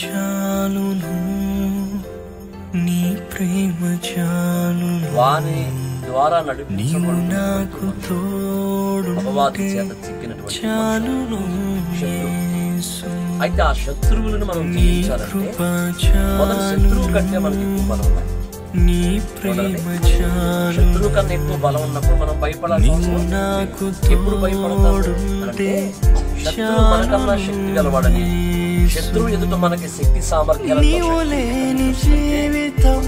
చాలును, నీ ప్రేమ చాలును, వాని ద్వారా నీవు నాకు అపవాది తోడుంటే చేత చిక్కినటువంటి చాలును శత్రువు. యేసు. అయితే ఆ శత్రువులను మనం నీ జయించాలంటే కృప మొదటి శత్రువు కంటే మనకి ఎక్కువ బలం ఉండాలి. నీ ప్రేమ చాలు, శత్రువు కన్నా ఎక్కువ బలం ఉన్నప్పుడు మనం భయపడాల్సిన నీవు అవసరం నాకు లేదు. ఎప్పుడు భయపడతాము అంటే శత్రువు మనకన్నా శక్తి గలవాడని, శత్రువు ఎదుట మనకి శక్తి సామర్థ్యాలతో నీవు లేని జీవితం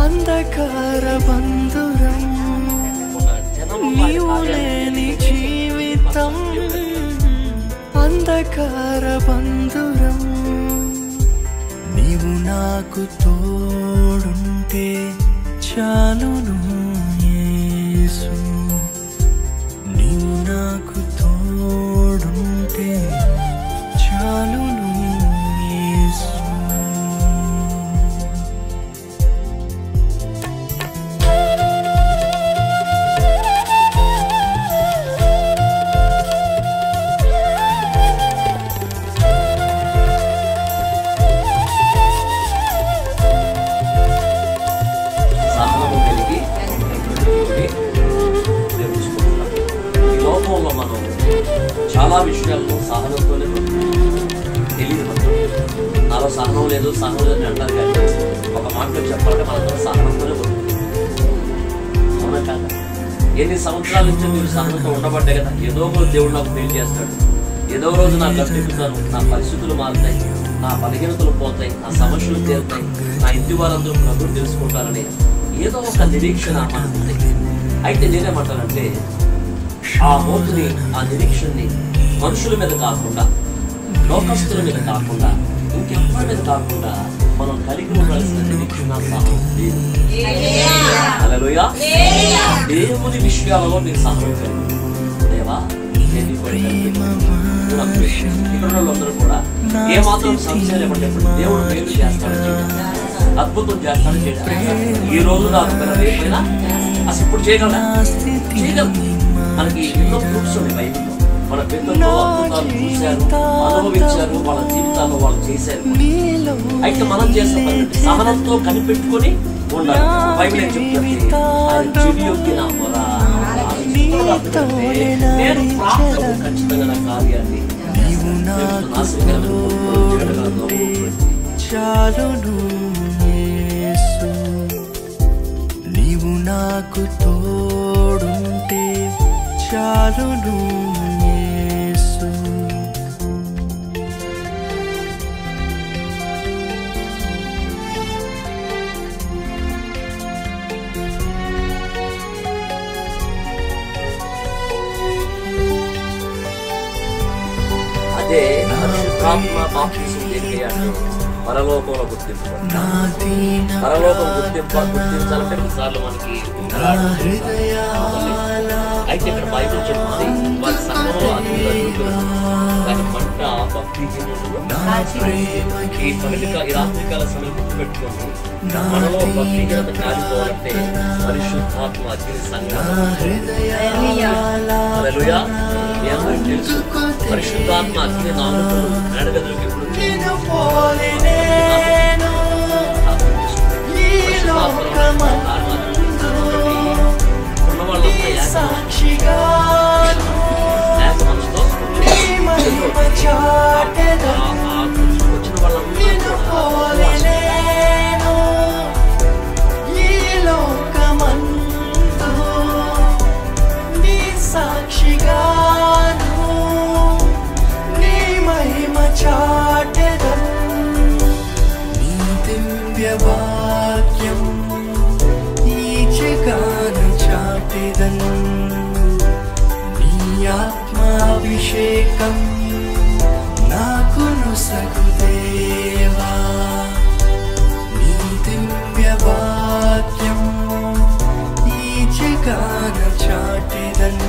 అంధకార బంధురం, నీవు లేని జీవితం అంధకార బంధురం, నీవు నాకు తోడుంటే చాలును యేసు, నీవు నాకు తోడుంటే చాలును యేసు. సహనము కలిగి ప్రేమించుకుంటున్నాం. ఈ లోకంలో మనం చాలా విషయాల్లో సహనంతోనే తెలియదు. నాలో సహనం లేదు, సహనం లేదని అంటారు. కానీ ఒక మాటలో చెప్పాలంటే మనందరం సహనంతోనే అవునా కాదు? ఎన్ని సంవత్సరాల నుంచి మీరు సహనంతో ఉండబట్టే కదా ఏదో ఒక దేవుడు నాకు మేలు చేస్తాడు, ఏదో రోజు నాకు గట్టెక్కుతాను, నా పరిస్థితులు మారుతాయి, నా బలహీనతలు పోతాయి, నా సమస్యలు తీరుతాయి, నా ఇంటి వారందరూ ప్రభువు తెలుసుకుంటారని ఏదో ఒక నిరీక్షణ మనకుంది. అయితే నేనేమంటానంటే ఆ మోతుని, ఆ నిరీక్షణని మనుషుల మీద కాకుండా, లోకస్తుల మీద కాకుండా, ఇంకెవ్వరి మీద కాకుండా మనం కలిగి ఉండాల్సిన నిరీక్షణ దేవుని విషయాలలో మీరు సహాయం కలిగి దేవా ఇక్కడ వాళ్ళందరూ కూడా ఏమాత్రం సంశయం లేకుండా దేవుడు మేలు చేస్తాడని, అద్భుతం చేస్తాడని చేయడం ఈ రోజు నాకు రేపైనా అసలు ఇప్పుడు చేయగలరా? చేయగలరు. మనకి ఎన్నో ప్రూఫ్స్ ఉన్నాయి బైబిల్లో. మన పెద్దలు అద్భుతాలు చూశారు, అనుభవించారు, వాళ్ళ జీవితాల్లో వాళ్ళు చేశారు. అయితే మనం చేసిన పని సహనంతో కనిపెట్టుకొని ఉండాలి. బైబిల్ ఏం చెప్తుంది? ఆయన చెవి యొక్కి నా మొర నేను ప్రార్థన ఖచ్చితంగా నా కార్యాన్ని చాలును యేసు, నీవు నాకు తోడుంటే చాలును యేసు. అదే పరిశుద్ధాత్మ బాప్తిసం దేనికయ్యాడు? పరలోకంలో గుర్తింపు. పరలోకం గుర్తించాలంటే కొన్నిసార్లు మనకి అయితే ఇక్కడ బైబిల్ చెప్తుంది వారి సంఘంలో దాని మంట భక్తి ఈ రాత్రికాల సమయం గుర్తుపెట్టుకోండి. మనలో భక్తిహీనత కాలిపోవాలంటే పరిశుద్ధాత్మ అగ్ని సంఘం తెలుసు. పరిశుద్ధాత్మ అగ్ని నాలుగు మేడగదులకు ఎప్పుడు సాక్షిగా వాక్యం ఈ జగాను చాటెదన్, నీ ఆత్మాభిషేకం నాకు నొసగుదేవా, నీ దివ్య వాక్యం ఈ జగాను చాటెదన్,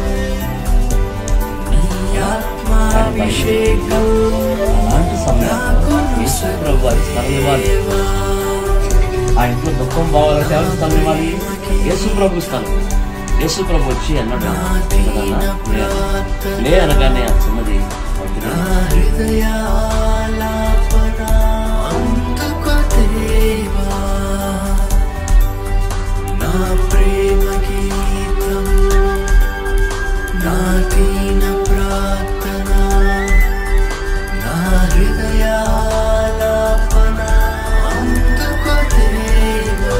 నీ ఆత్మాభిషేకం నాకు నొసగుదేవా. ఆ ఇంట్లో దుఃఖం పోవాలంటే ఎవరు స్థలం ఇవ్వాలి? యేసు ప్రభు స్థలం. యేసు ప్రభు వచ్చి అన్నాడు లే అనగానే ఆ చిన్నది ప్రేమ గీతం నా దీన ప్రార్థన నా హృదయాలాపన అందుకో దేవా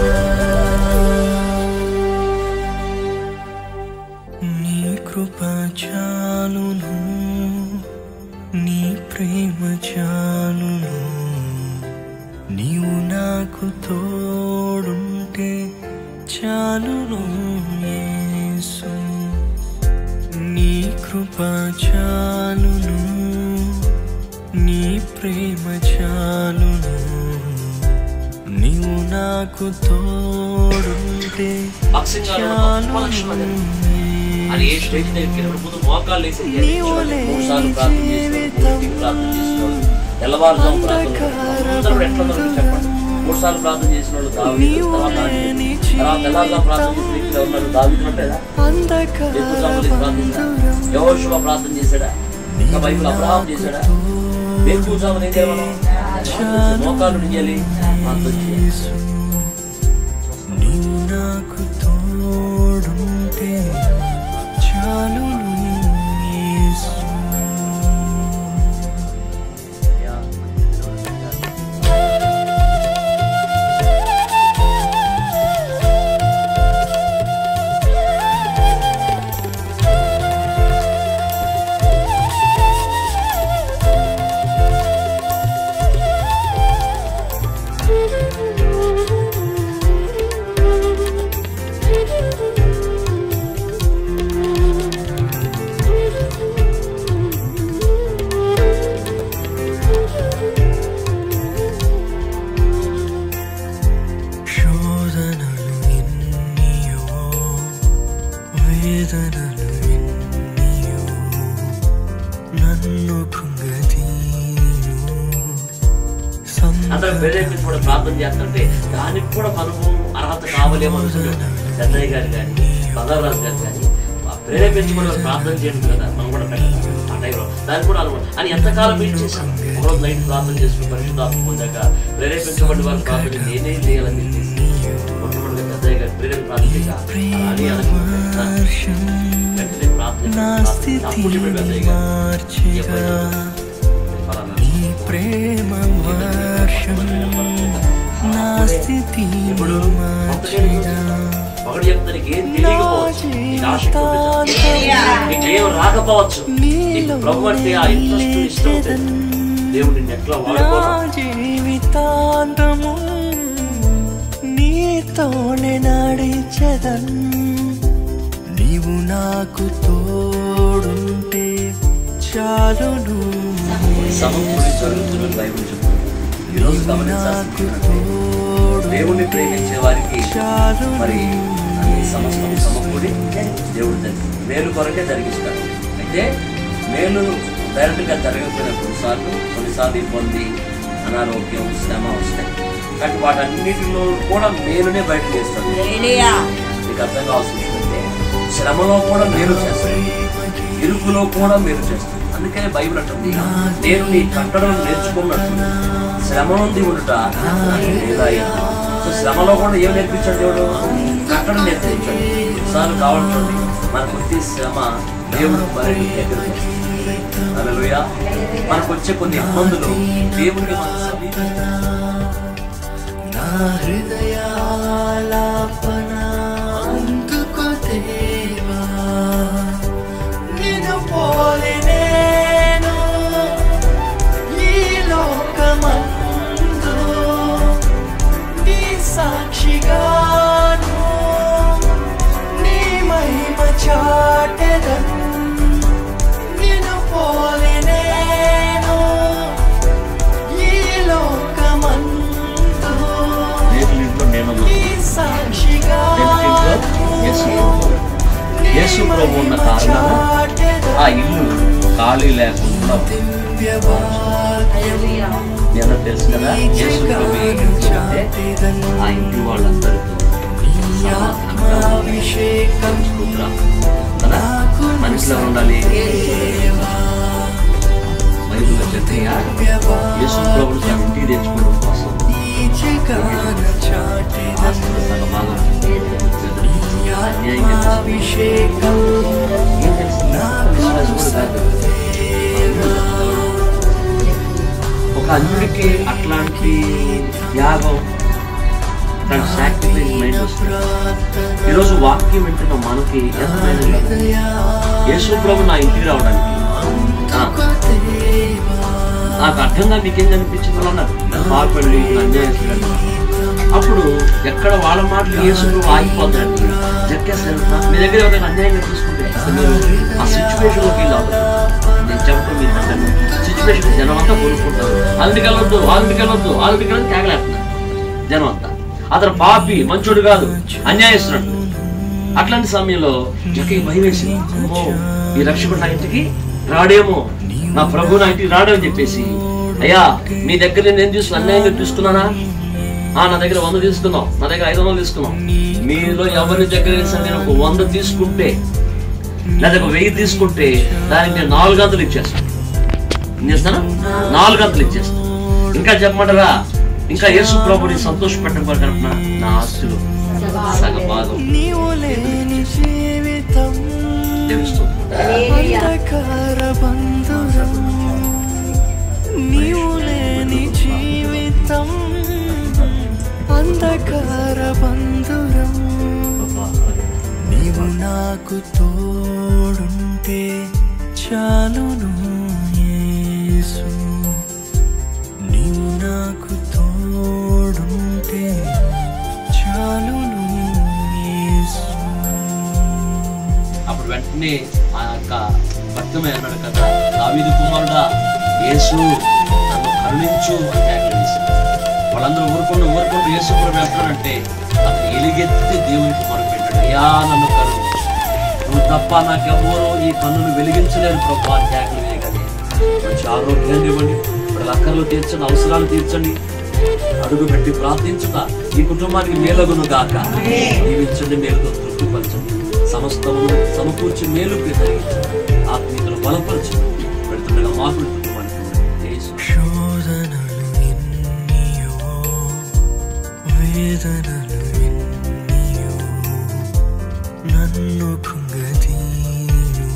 నీ కృప చాలును నీ ప్రేమ చాలును నీవు నాకు తోడుంటే చాలును యేసు నీ కృప చాలును నీ ప్రేమ చాలును నీవు నాకు తోడుంటే చాలును అని ఏ స్టేజ్ దగ్గర ముందు మోకాళ్ళు వేసి 3 సార్లు ప్రార్థన చేసినోళ్ళు తెల్లవారుజాము ప్రార్థన ఎట్లా చెప్పండి 3 సార్లు ప్రార్థన చేసిన వాళ్ళు దావీదు తర్వాత తెల్లవారుజాము ప్రార్థన చేసిన వ్యక్తిలో ఉన్నారు దావీదు అంటేదా యెహోషువ ప్రార్థన చేశాడా ఇంకా బైబిల్ అబ్రహాం చేశాడా వేకువజామున ఏం చేయాలి మోకాళ్ళు చేయాలి ప్రార్థన చేయాలి అందరూ ప్రేరేపించి కూడా ప్రార్థన చేస్తుంటే దానికి కూడా మనము అర్హత కావాలేమో అనుకుంటున్నాం చెన్నయ్య గారు కానీ పదవరాజు గారు కానీ ప్రేరేపించి కూడా ప్రార్థన చేయండి కదా మనం కూడా పెట్టాలి ఆ టైంలో దానికి కూడా అనుకో అని ఎంతకాలం వెయిట్ చేశాను ఒకరోజు నైట్ ప్రార్థన చేసుకుని పరిశుద్ధాత్మ పొందాక ప్రేరేపించబడి వారు ప్రార్థన నేనేం చేయాలని చెప్పేసి మొట్టమొదటిగా చెన్నయ్య గారు ప్రేరేపి ప్రార్థన అని వెంటనే ప్రార్థన అప్పుడు ప్రేమ వర్షం నా స్థితి ఒకటి చెప్తానికి ఏం తెలియకపోవచ్చు నీకు ఏం రాకపోవచ్చు నీకు ప్రభు అంటే ఆ ఇంట్రెస్ట్ ఇష్టం దేవుడు నిన్ను ఎట్లా వాడుకోవాలి జీవితాంతము నీతోనే నడిచెదన్ నీవు నాకు తోడుంటే చాలును సమకూడి జరుగుతున్న బైబిల్ చెప్తుంది ఈరోజు గమనించాల్సింది దేవుణ్ణి ప్రేమించే వారికి మరి అన్ని సమస్తం సమకూడి దేవుడు మేలు కొరకే జరిగిస్తాడు అయితే మేలు డైరెక్ట్గా జరగకపోయిన కొన్నిసార్లు ఇబ్బంది అనారోగ్యం శ్రమ వస్తాయి కానీ వాటన్నిటిలో కూడా మేలునే బయట చేస్తాడు మీకు అర్థం కావాల్సిన విషయం శ్రమలో కూడా మేలు చేస్తాడు ఇరుకులో కూడా మేలు చేస్తాడు అందుకనే బైబిల్ అంటుంది నేను నీ కట్టడం నేర్చుకున్నట్టు శ్రమ నుండి ఉండుట సో శ్రమలో కూడా ఏం నేర్పించాడు దేవుడు కట్టడం నేర్పించాడు సార్లు కావాలండి మనకు వచ్చే శ్రమ దేవుడు మరి హల్లెలూయా మనకు వచ్చే కొన్ని ఇబ్బందులు దేవుడికి మన సాక్షిగాను నీ మహిమ చాటెదన్ నిన్ను పోలి నేను ఈ లోకమందు నీ సాక్షిగాను యేసు ప్రభు ఉన్న కారణం ఆ ఇల్లు ఖాళీ లేకుండా నేను తెలుసు కదా యేసు ప్రభు ఆ ఇంటి వాళ్ళందరితో కదా మనిషిలో ఉండాలి బైబిల్లో చెప్పిన యేసు ప్రభుని తన ఇంటికి తెచ్చుకోవడం కోసం సగభాగం అభిషేకం ఏం తెలుస్తుంది? విశ్వాసం కూడా కాదు. ఒక అన్యుడికి అట్లాంటి త్యాగం, అట్లాంటి సాక్రిఫైస్ మైండ్ వస్తుంది. ఈరోజు వాక్యం వింటున్న మనకి ఎంతైనా యేసు ప్రభు నా ఇంటికి రావడానికి నాకు అర్థంగా మీకేం కనిపించిందో అన్నారు పాపండి అన్యాయస్తులు. అప్పుడు ఎక్కడ వాళ్ళ మాటలు యేసు ప్రభు ఆగిపోతారండి, జక్కేస్తారు. మీ దగ్గర ఎవరైనా అన్యాయంగా తీసుకుంటే మీరు ఆ సిచ్యువేషన్లోకి వెళ్ళి అవుతారు. నేను చెప్పడం మీరు అంటాను సిచ్యువేషన్ జనం అంతా కోరుకుంటారు. వాళ్ళకి వెళ్ళొద్దు, వాళ్ళకి వెళ్ళొద్దు, వాళ్ళకి వెళ్ళి తేగలేస్తున్నారు జనం అంతా. అతను పాపి, మంచోడు కాదు, అన్యాయస్తున్నాడు. అట్లాంటి సమయంలో జక్కయ్య భయం వేసింది. అమ్మో, ఈ రక్షకుడు నా ఇంటికి రాడేమో, నా ప్రభు నా ఇంటికి రాడని చెప్పేసి, అయ్యా మీ దగ్గర నేను తీసుకున్నా, అన్యాయంగా తీసుకున్నానా? నా దగ్గర 100 తీసుకున్నాం, నా దగ్గర 500 తీసుకున్నాం. మీలో ఎవరి దగ్గర నేను ఒక 100 తీసుకుంటే లేదా ఒక 1000 తీసుకుంటే దానికి నేను 400 ఇచ్చేస్తాను. ఏం చేస్తాను? 400 ఇచ్చేస్తాను. ఇంకా చెప్పమంటారా? ఇంకా యేసు ప్రభుని సంతోషపెట్టకపోతే నా ఆస్తులు సగభాగం తెలుస్తుంది. అంధకార బంధురం నీవు నాకు తోడుంటే చాలును యేసు, నీవు నాకు తోడుంటే చాలును యేసు. అప్పుడు వెంటనే ఆ యొక్క భక్తమే అన్నాడు కదా, దావీదు కుమారుడా యేసు నన్ను కరుణించు అని ఆజ్ఞాపించాడు. వాళ్ళందరూ ఊరుకుంటూ యేసు ప్రభు ఎప్పుడంటే అతను ఎలుగెత్తి దేవునికి మొరపెట్టాడు, అయ్యా నన్ను కరుణించు, నువ్వు తప్ప నాకెవ్వరూ ఈ కన్నును వెలిగించలేరు ప్రభు అని కేకలు వేయగలి. మంచి ఆరోగ్యాన్ని ఇవ్వండి, ఇప్పుడు అక్కర్లు తీర్చండి, అవసరాలు తీర్చండి, అడుగు పెట్టి ప్రార్థించుట ఈ కుటుంబానికి మేలగును గాక. జీవించండి, మేలుతో తృప్తిపరచండి, సమస్తము సమకూర్చి మేలు కలిగించండి, ఆత్మీయులను బలపరచండి. పెడుతుండగా మార్పులు కుటుంబానికి వేదనలు ఎన్నియో నన్ను కృంగదీయు,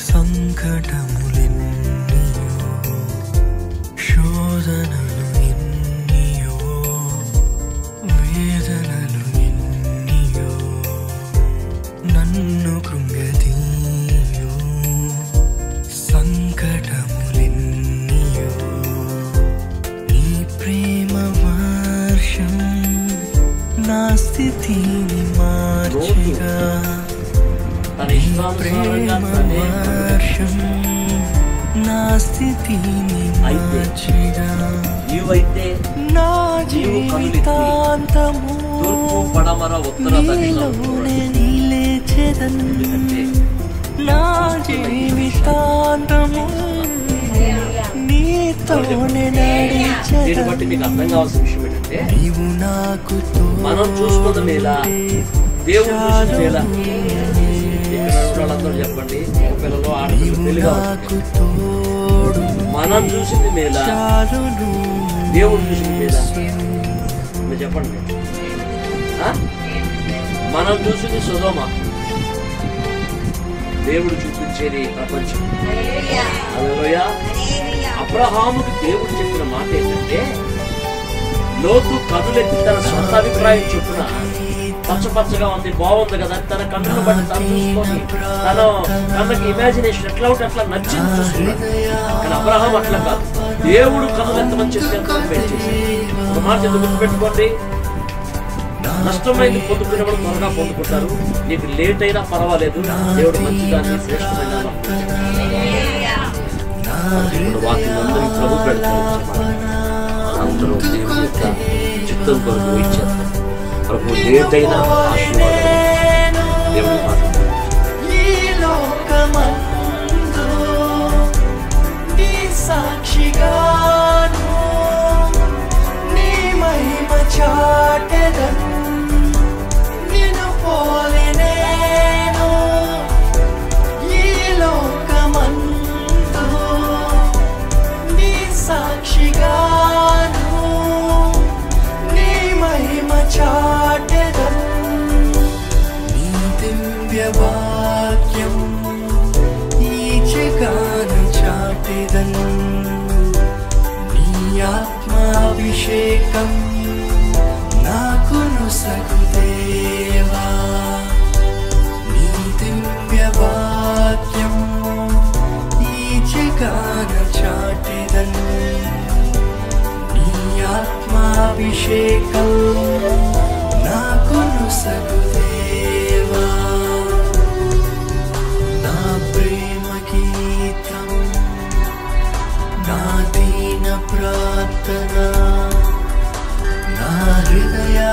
సంకటములెన్నియో శోధనలు ఎన్నియో వేదనలు ఎన్నియో నన్ను కృంగదీయు, సంకటములెన్నియో నీ ప్రేమ వర్షం నా స్థితిని మార్చగా, నీ ప్రేమ వర్షం నా స్థితిని మార్చగా, నా జీవితాంతము నీలోనే నిలిచెదన్, నా జీవితాంతము నీతోనే నడిచెదన్. అర్థం కావాల్సిన విషయం ఏంటంటే, నీవు నాకు మనం చూసుకుందాం ఎలా, దేవుడు చూసిన ఎలా. వాళ్ళందరూ చెప్పండి, పిల్లలు ఆడపిల్లలు తెలియదు. మనం చూసింది మేలా, దేవుడు చూసింది మేలా? మీరు చెప్పండి. మనం చూసింది సొదొమ, దేవుడు చూపించేది ప్రపంచం. హల్లెలూయా. అబ్రహాముకి దేవుడు చెప్పిన మాట ఏంటంటే, లోతు కనులెత్తి తన సొంత అభిప్రాయం చొప్పున పచ్చపచ్చగా ఉంది, బాగుంది కదా, తన కన్నును బట్టి తను చూసుకొని తన కళ్ళకి ఇమాజినేషన్ ఎట్లా ఉంటే అట్లా నచ్చింది చూసుకున్నాడు. కానీ అబ్రహాం అట్లా కాదు, దేవుడు కనులెత్తమని చెప్పి ఒక మాట ఎందుకు గుర్తుపెట్టుకోండి, నష్టమైంది పొందుకునేవాడు త్వరగా పొందుకుంటారు, నీకు లేట్ అయినా పర్వాలేదు, దేవుడు మంచిదాన్ని శ్రేష్టమైన వాక్యం అందరికీ ప్రభు పెడతారు. అందరూ దేవుని యొక్క చిత్తం కొరకు ఇచ్చారు. ప్రభు లేట్ అయినా ఆశీర్వాదం దేవుడి సాక్షిగాను నీ మహిమ చాటెదన్, నిన్ను పోలి నేను ఈ లోకమందు నీ సాక్షిగాను నీ మహిమ చాటెదన్, అభిషేకం నాకు నొసగుదేవా నీ దివ్య వాక్యం ఈ జగాన చాటెదన్ నీ ఆత్మాభిషేకం నాకు నొసగుదేవా నా ప్రేమ గీతం నా దీన ప్రార్థన నా హృదయా